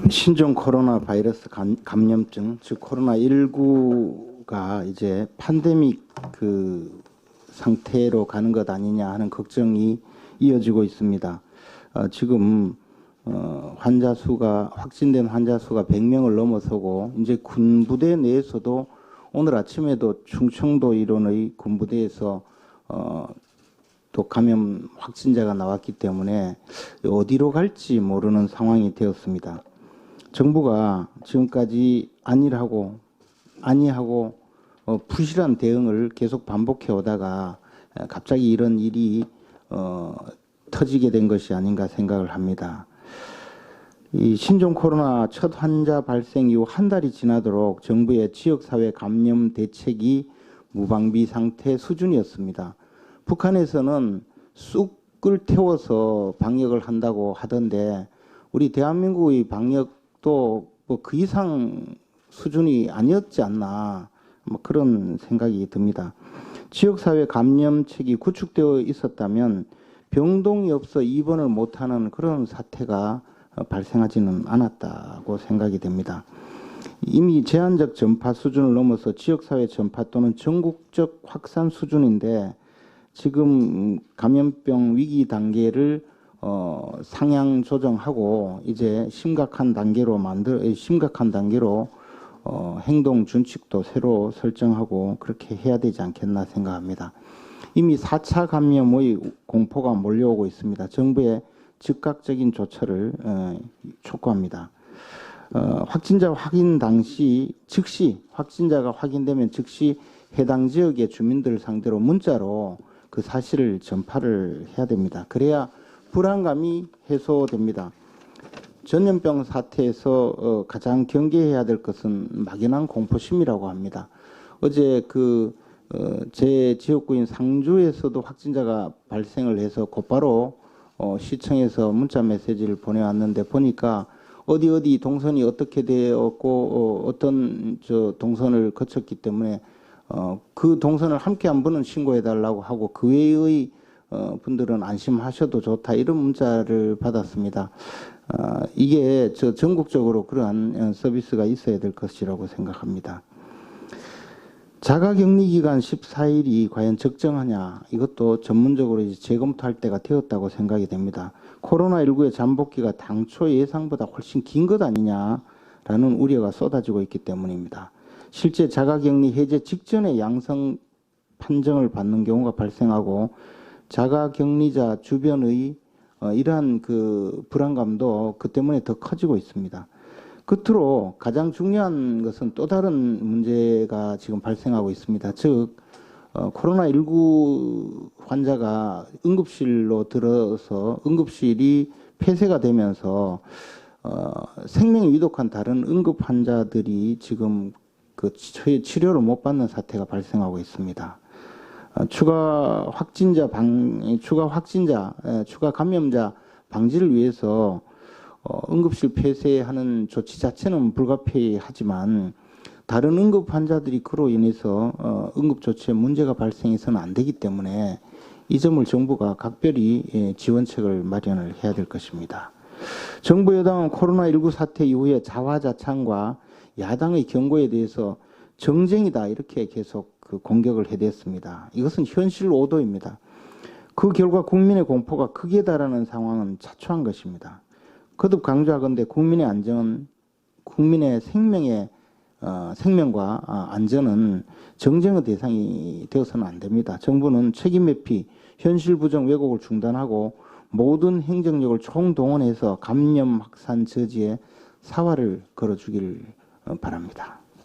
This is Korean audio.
신종 코로나 바이러스 감염증, 즉 코로나19가 이제 팬데믹 그 상태로 가는 것 아니냐 하는 걱정이 이어지고 있습니다. 지금 환자 수가 확진된 환자 수가 100명을 넘어서고 이제 군부대 내에서도 오늘 아침에도 충청도 일원의 군부대에서 또 감염 확진자가 나왔기 때문에 어디로 갈지 모르는 상황이 되었습니다. 정부가 지금까지 아니하고 부실한 대응을 계속 반복해 오다가 갑자기 이런 일이 터지게 된 것이 아닌가 생각을 합니다. 이 신종 코로나 첫 환자 발생 이후 한 달이 지나도록 정부의 지역사회 감염 대책이 무방비 상태 수준이었습니다. 북한에서는 쑥을 태워서 방역을 한다고 하던데 우리 대한민국의 방역도 뭐 그 이상 수준이 아니었지 않나 뭐 그런 생각이 듭니다. 지역사회 감염책이 구축되어 있었다면 병동이 없어 입원을 못하는 그런 사태가 발생하지는 않았다고 생각이 됩니다. 이미 제한적 전파 수준을 넘어서 지역사회 전파 또는 전국적 확산 수준인데 지금 감염병 위기 단계를 상향 조정하고 이제 심각한 단계로 행동 준칙도 새로 설정하고 그렇게 해야 되지 않겠나 생각합니다. 이미 4차 감염의 공포가 몰려오고 있습니다. 정부의 즉각적인 조처를 촉구합니다. 확진자 확인 당시 확진자가 확인되면 즉시 해당 지역의 주민들을 상대로 문자로 그 사실을 전파를 해야 됩니다. 그래야 불안감이 해소됩니다. 전염병 사태에서 가장 경계해야 될 것은 막연한 공포심이라고 합니다. 어제 제 지역구인 상주에서도 확진자가 발생을 해서 곧바로 시청에서 문자 메시지를 보내왔는데 보니까 어디 동선이 어떻게 되었고 어떤 동선을 거쳤기 때문에 그 동선을 함께 한 분은 신고해달라고 하고 그 외의 분들은 안심하셔도 좋다 이런 문자를 받았습니다. 이게 전국적으로 그러한 서비스가 있어야 될 것이라고 생각합니다. 자가격리 기간 14일이 과연 적정하냐 이것도 전문적으로 이제 재검토할 때가 되었다고 생각이 됩니다. 코로나19의 잠복기가 당초 예상보다 훨씬 긴 것 아니냐라는 우려가 쏟아지고 있기 때문입니다. 실제 자가격리 해제 직전에 양성 판정을 받는 경우가 발생하고 자가격리자 주변의 이러한 불안감도 그 때문에 더 커지고 있습니다. 끝으로 가장 중요한 것은 또 다른 문제가 지금 발생하고 있습니다. 즉 코로나19 환자가 응급실로 들어서 응급실이 폐쇄가 되면서 생명이 위독한 다른 응급 환자들이 지금 치료를 못 받는 사태가 발생하고 있습니다. 추가 감염자 방지를 위해서 응급실 폐쇄하는 조치 자체는 불가피하지만 다른 응급 환자들이 그로 인해서 응급조치에 문제가 발생해서는 안 되기 때문에 이 점을 정부가 각별히 지원책을 마련을 해야 될 것입니다. 정부 여당은 코로나19 사태 이후에 자화자찬과 야당의 경고에 대해서 정쟁이다 이렇게 계속 공격을 해댔습니다. 이것은 현실 오도입니다. 그 결과 국민의 공포가 극에 달하는 상황은 자초한 것입니다. 거듭 강조하건대 국민의 안전은 국민의 생명과 안전은 정쟁의 대상이 되어서는 안 됩니다. 정부는 책임 회피, 현실 부정 왜곡을 중단하고 모든 행정력을 총동원해서 감염 확산 저지에 사활을 걸어주길 바랍니다.